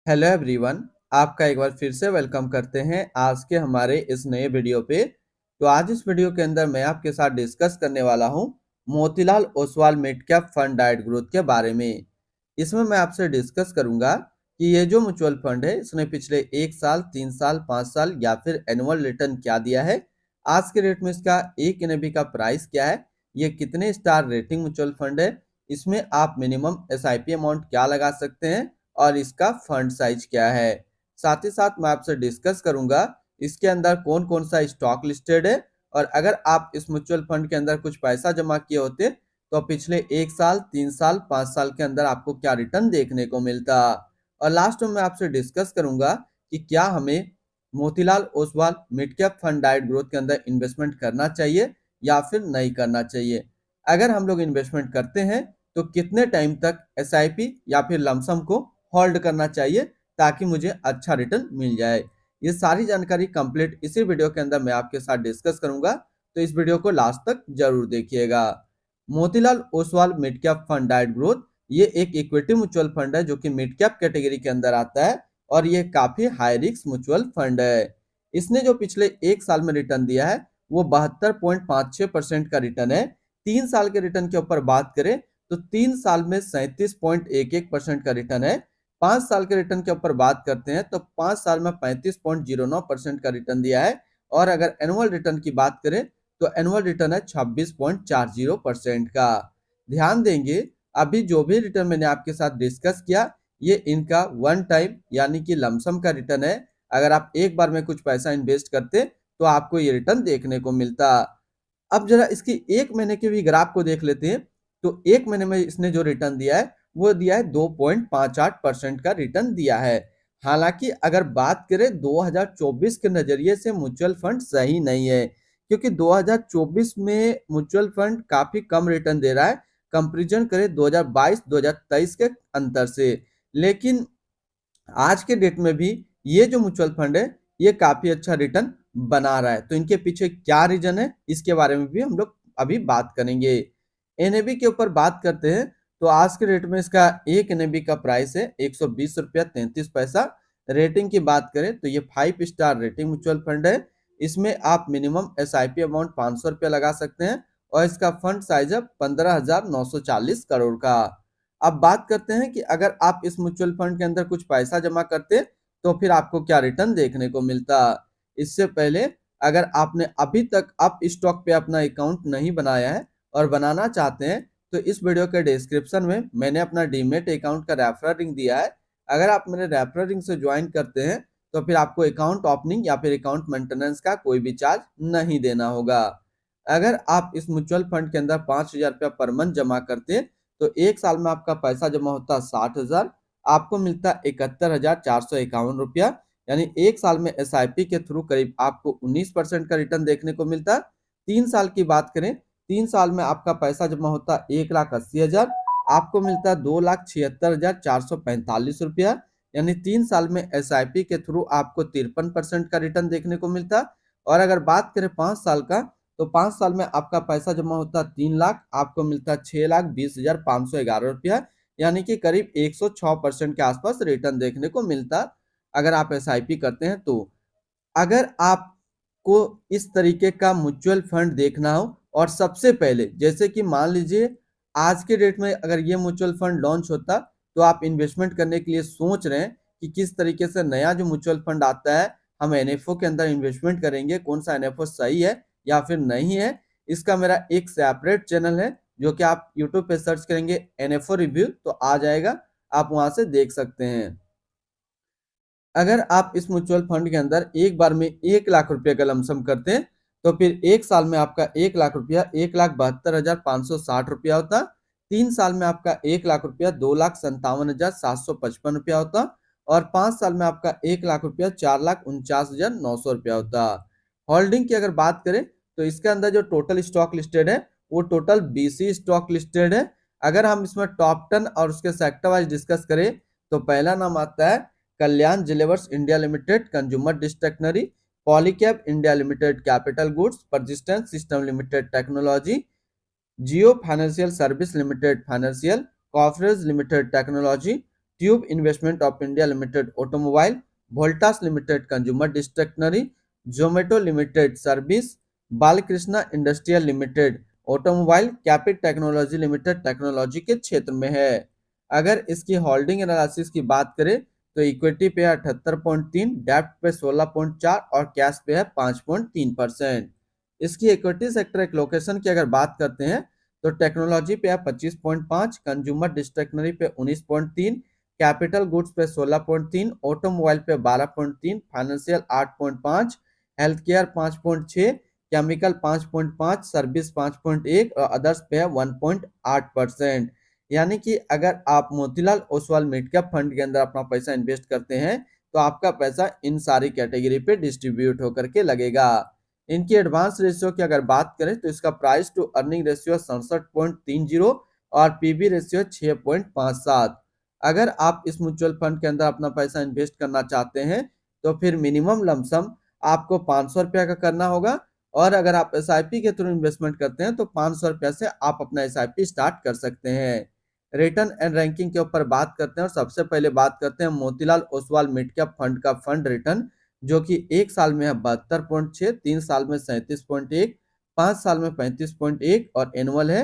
Hello everyone. आपका एक बार फिर से वेलकम करते हैं आज के हमारे इस नए वीडियो पे। तो आज इस वीडियो के अंदर मैं आपके साथ डिस्कस करने वाला हूं Motilal Oswal mid cap fund diet growth के बारे में। इसमें मैं आपसे डिस्कस करूंगा कि ये जो म्यूचुअल फंड है इसने पिछले 1 साल 3 साल 5 साल या फिर एनुअल रिटर्न क्या दिया है, आज के रेट में इसका एक एनएबी का प्राइस क्या है, ये कितने स्टार रेटिंग म्यूचुअल फंड है, इसमें आप मिनिमम एसआईपी अमाउंट क्या लगा सकते हैं और इसका फंड साइज क्या है। साथ ही साथ मैं आपसे डिस्कस करूंगा इसके अंदर कौन कौन सा स्टॉक लिस्टेड है, और अगर आप इस म्यूचुअल फंड के अंदर कुछ पैसा जमा किए होते तो पिछले 1 साल 3 साल 5 साल के अंदर आपको क्या रिटर्न देखने को मिलता। और लास्ट में मैं आपसे डिस्कस करूंगा कि क्या हमें Motilal Oswal mid cap fund diet growth के अंदर इन्वेस्टमेंट करना चाहिए या फिर नहीं करना चाहिए। अगर हम लोग इन्वेस्टमेंट करते हैं तो कितने टाइम तक एसआईपी या फिर लमसम को होल्ड करना चाहिए ताकि मुझे अच्छा रिटर्न मिल जाए। ये सारी जानकारी कंप्लीट इसी वीडियो के अंदर मैं आपके साथ डिस्कस करूंगा, तो इस वीडियो को लास्ट तक जरूर देखिएगा। Motilal Oswal mid cap fund diet growth ये एक इक्विटी म्यूचुअल फंड है जो कि मिड कैप कैटेगरी के अंदर आता है और ये काफी हाई रिस्क म्यूचुअल फंड है। इसने जो पिछले 1 साल में रिटर्न दिया है वो 72.56% का रिटर्न है। 3 साल के रिटर्न के ऊपर बात करें तो 3 साल में 37.11% का रिटर्न है। 5 साल के रिटर्न के ऊपर बात करते हैं तो 5 साल में 35.09% का रिटर्न दिया है। और अगर एनुअल रिटर्न की बात करें तो एनुअल रिटर्न है 26.40% का। ध्यान देंगे अभी जो भी रिटर्न मैंने आपके साथ डिस्कस किया ये इनका वन टाइम यानी कि लमसम का रिटर्न है। अगर आप एक बार में कुछ पैसा इन्वेस्ट करते तो आपको ये रिटर्न देखने को मिलता। अब जरा इसकी 1 महीने के भी ग्राफ को देख लेते हैं तो 1 महीने में इसने जो रिटर्न दिया है वो दिया है 2.58% का रिटर्न दिया है। हालांकि अगर बात करें 2024 के नजरिए से म्यूचुअल फंड सही नहीं है, क्योंकि 2024 में म्यूचुअल फंड काफी कम रिटर्न दे रहा है कंपेरिजन करें 2022-2023 के अंतर से। लेकिन आज के डेट में भी ये जो म्यूचुअल फंड है ये काफी अच्छा रिटर्न बना रहा है। तो इनके पीछे क्या रीजन है इसके बारे में भी हम लोग अभी बात करेंगे। एनएबी के ऊपर बात करते हैं तो आज के रेट में इसका एक एनएबी का प्राइस है 120 रुपया 33 पैसा। रेटिंग की बात करें तो ये 5 स्टार रेटिंग म्यूचुअल फंड है। इसमें आप मिनिमम एसआईपी अमाउंट 500 रुपया लगा सकते हैं और इसका फंड साइज है 15,940 करोड़ का। अब बात करते हैं कि अगर आप इस म्यूचुअल फंड के अंदर कुछ पैसा जमा करते तो फिर आपको क्या रिटर्न देखने को मिलता। इससे पहले अगर आपने अभी तक अप स्टॉक पे अपना अकाउंट नहीं बनाया है और बनाना चाहते हैं तो इस वीडियो के डिस्क्रिप्शन में मैंने अपना डीमेट अकाउंट का रेफरल लिंक दिया है। अगर आप मेरे रेफरल लिंक से ज्वाइन करते हैं तो फिर आपको अकाउंट ओपनिंग या फिर अकाउंट मेंटेनेंस का कोई भी चार्ज नहीं देना होगा। अगर आप इस म्यूचुअल फंड के अंदर 5,000 रुपया पर मंथ जमा करते तो 1 साल में आपका पैसा जमा होता 60,000, आपको मिलता 71,451 रुपया। यानी 1 साल में एसआईपी के थ्रू करीब आपको 19% का रिटर्न देखने को मिलता। 3 साल की बात करें, 3 साल में आपका पैसा जमा होता 1,80,000, आपको मिलता 2,76,445 रुपया। यानी 3 साल में एसआईपी के थ्रू आपको 53% का रिटर्न देखने को मिलता। और अगर बात करें 5 साल का तो 5 साल में आपका पैसा जमा होता 3 लाख, आपको मिलता 6,20,511 रुपया। यानी कि करीब 106% के आसपास रिटर्न देखने को मिलता अगर आप एसआईपी करते हैं तो। अगर आपको इस तरीके का म्यूचुअल फंड देखना हो और सबसे पहले जैसे कि मान लीजिए आज के डेट में अगर ये म्यूचुअल फंड लॉन्च होता तो आप इन्वेस्टमेंट करने के लिए सोच रहे हैं कि किस तरीके से नया जो म्यूचुअल फंड आता है हम एनएफओ के अंदर इन्वेस्टमेंट करेंगे, कौन सा एनएफओ सही है या फिर नहीं है, इसका मेरा एक सेपरेट चैनल है जो कि आप यूट्यूब पे सर्च करेंगे एनएफओ रिव्यू तो आ जाएगा, आप वहां से देख सकते हैं। अगर आप इस म्यूचुअल फंड के अंदर एक बार में 1 लाख रुपए का लमसम करते हैं तो फिर 1 साल में आपका 1 लाख रुपया 1,72,560 रुपया होता। 3 साल में आपका 1 लाख रुपया 2,57,755 रुपया होता। और 5 साल में आपका 1 लाख रुपया 4,49,900 रुपया होता। होल्डिंग की अगर बात करें तो इसके अंदर जो टोटल स्टॉक लिस्टेड है वो टोटल 20 स्टॉक लिस्टेड है। अगर हम इसमें टॉप 10 और उसके सेक्टर वाइज डिस्कस करें तो पहला नाम आता है Kalyan jewellers India limited consumer discretionary, Polycab India limited capital goods, persistence system limited technology, Jio financial service limited financial, Coforge limited technology, tube investment of India limited automobile, Voltas limited consumer discretionary, Zomato limited service, Balkrishna industrial limited automobile, KPIT technology limited technology के क्षेत्र में है। अगर इसकी holding analysis की बात करें तो इक्विटी पे 78.3, डेब्ट पे 16.4 और कैश पे है 5.3%। इसकी इक्विटी सेक्टर एलोकेशन की अगर बात करते हैं तो टेक्नोलॉजी पे है 25.5, कंज्यूमर डिस्ट्रक्शनरी पे 19.3, कैपिटल गुड्स पे 16.3, ऑटोमोबाइल पे 12.3, financial 8.5, health care 5.6, chemical 5.5, service 5.1 और अदर्स पे है 1.8%। यानी कि अगर आप Motilal Oswal mid cap fund के अंदर अपना पैसा इन्वेस्ट करते हैं तो आपका पैसा इन सारी कैटेगरी पे डिस्ट्रीब्यूट होकर के लगेगा। इनकी एडवांस रेशियो की अगर बात करें तो इसका प्राइस टू अर्निंग रेशियो 67.30 और पीबी रेशियो 6.57। अगर आप इस म्यूचुअल फंड के अंदर अपना पैसा इन्वेस्ट करना चाहते हैं तो फिर मिनिमम लमसम आपको 500 रुपया का करना होगा, और अगर आप एसआईपी के थ्रू इन्वेस्टमेंट करते हैं तो 500 रुपया से आप अपना एसआईपी स्टार्ट कर सकते हैं। रिटर्न एंड रैंकिंग के ऊपर बात करते हैं और सबसे पहले बात करते हैं Motilal Oswal mid cap fund का फंड रिटर्न, जो कि एक साल में है 72.6, 3 साल में 37.1, 5 साल में 35.1 और एनुअल है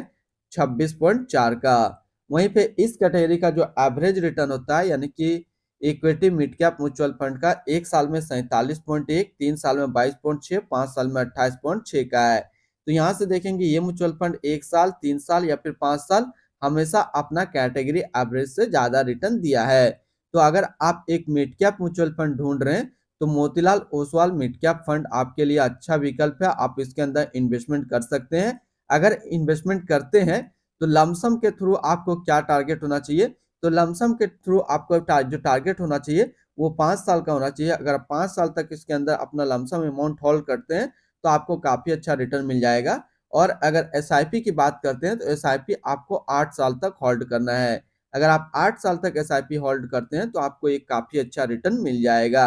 26.4 का। वहीं पे इस कैटेगरी का जो एवरेज रिटर्न होता है यानी कि equity mid cap mutual fund का एक साल में 47.1, 3 साल में 22.6, 5 साल में 28.6 का है। तो यहाँ से देखेंगे ये म्यूचुअल फंड एक साल, 3 साल या फिर 5 साल हमेशा अपना कैटेगरी एवरेज से ज्यादा रिटर्न दिया है। तो अगर आप एक मिड कैप म्यूचुअल फंड ढूंढ रहे हैं तो Motilal Oswal mid cap fund आपके लिए अच्छा विकल्प है, आप इसके अंदर इन्वेस्टमेंट कर सकते हैं। अगर इन्वेस्टमेंट करते हैं तो लमसम के थ्रू आपको क्या टारगेट होना चाहिए, तो लमसम के थ्रू आपको जो टारगेट होना चाहिए वो 5 साल का होना चाहिए। अगर आप 5 साल तक इसके अंदर अपना लमसम अमाउंट होल्ड करते हैं तो आपको काफी अच्छा रिटर्न मिल जाएगा। और अगर एसआईपी की बात करते हैं तो एसआईपी आपको 8 साल तक होल्ड करना है। अगर आप 8 साल तक एसआईपी होल्ड करते हैं तो आपको एक काफी अच्छा रिटर्न मिल जाएगा।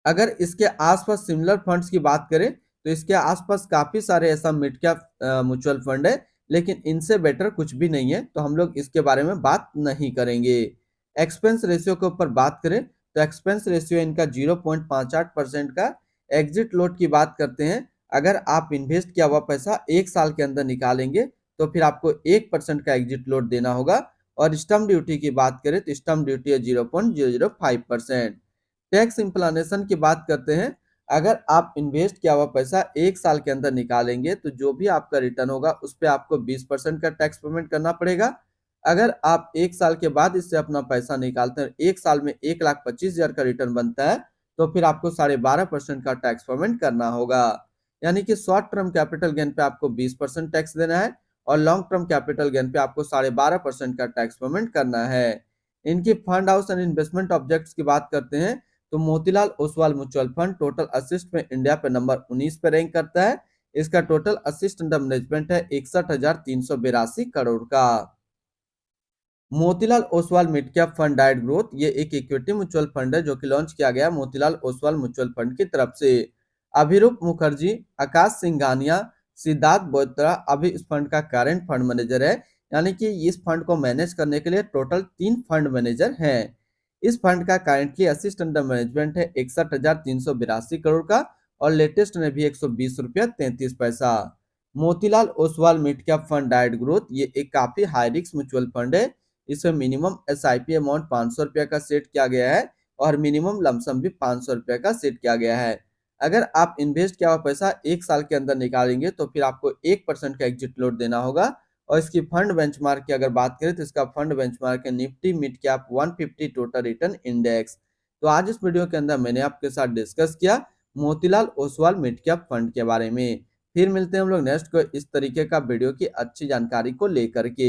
अगर इसके आसपास सिमिलर फंड्स की बात करें तो इसके आसपास काफी सारे ऐसा मिड कैप म्यूचुअल फंड है, लेकिन इनसे बेटर कुछ भी नहीं है, तो हम लोग इसके बारे में बात नहीं करेंगे। एक्सपेंस रेशियो के ऊपर बात करें तो एक्सपेंस रेशियो इनका 0.58% का। एग्जिट लोड की बात करते हैं, अगर आप इन्वेस्ट किया हुआ पैसा एक साल के अंदर निकालेंगे तो फिर आपको 1% का एग्जिट लोड देना होगा। और स्टम्प ड्यूटी की बात करें तो स्टम्प ड्यूटी है 0.005%। टैक्स इम्प्लानेशन की बात करते हैं, अगर आप इन्वेस्ट किया हुआ पैसा एक साल के अंदर निकालेंगे तो जो भी आपका रिटर्न होगा उस पर आपको 20% का टैक्स पेमेंट करना पड़ेगा। अगर आप एक साल के बाद इससे अपना पैसा निकालते हैं, एक साल में 1,25,000 का रिटर्न बनता है, तो फिर आपको 12.5% का टैक्स पेमेंट करना होगा। यानी कि शॉर्ट टर्म कैपिटल गेन पे आपको 20% टैक्स देना है और लॉन्ग टर्म कैपिटल गेन पे आपको 12.5% का टैक्स पेमेंट करना है। इनकी fund house and investment objects की बात करते हैं तो Motilal Oswal mutual fund total assist में इंडिया पे नंबर 19 पे रैंक करता है। इसका टोटल असिस्ट अंडर मैनेजमेंट है 61,382 करोड़ का। Motilal Oswal mid cap fund diet growth ये एक इक्विटी म्यूचुअल फंड है जो कि लॉन्च किया गया मोतीलाल ओसवाल म्यूचुअल फंड की तरफ से। अभिरूप मुखर्जी, आकाश सिंघानिया, सिद्धार्थ बोत्रा अभी इस फंड का करंट फंड मैनेजर है। यानी कि इस फंड को मैनेज करने के लिए टोटल 3 फंड मैनेजर हैं। इस फंड का करंटली असिस्ट अंडर मैनेजमेंट है 61,382 करोड़ का और लेटेस्ट में भी 120 रुपया 33 पैसा। Motilal Oswal mid cap fund diet growth ये एक काफी हाई रिस्क म्यूचुअल फंड है। इसमें मिनिमम एसआईपी अमाउंट 500 रुपया का सेट किया गया है और मिनिमम लमसम भी 500 रुपया का सेट किया गया है। अगर आप इन्वेस्ट किया हुआ पैसा एक साल के अंदर निकालेंगे तो फिर आपको 1% का एग्जिट लोड देना होगा। और इसकी फंड बेंचमार्क की अगर बात करें तो इसका फंड बेंचमार्क है Nifty mid cap 150 total return index. तो आज इस वीडियो के अंदर मैंने आपके साथ डिस्कस किया Motilal Oswal mid cap fund के बारे में। फिर मिलते हैं हम लोग नेक्स्ट को इस तरीके का वीडियो की अच्छी जानकारी को लेकर के।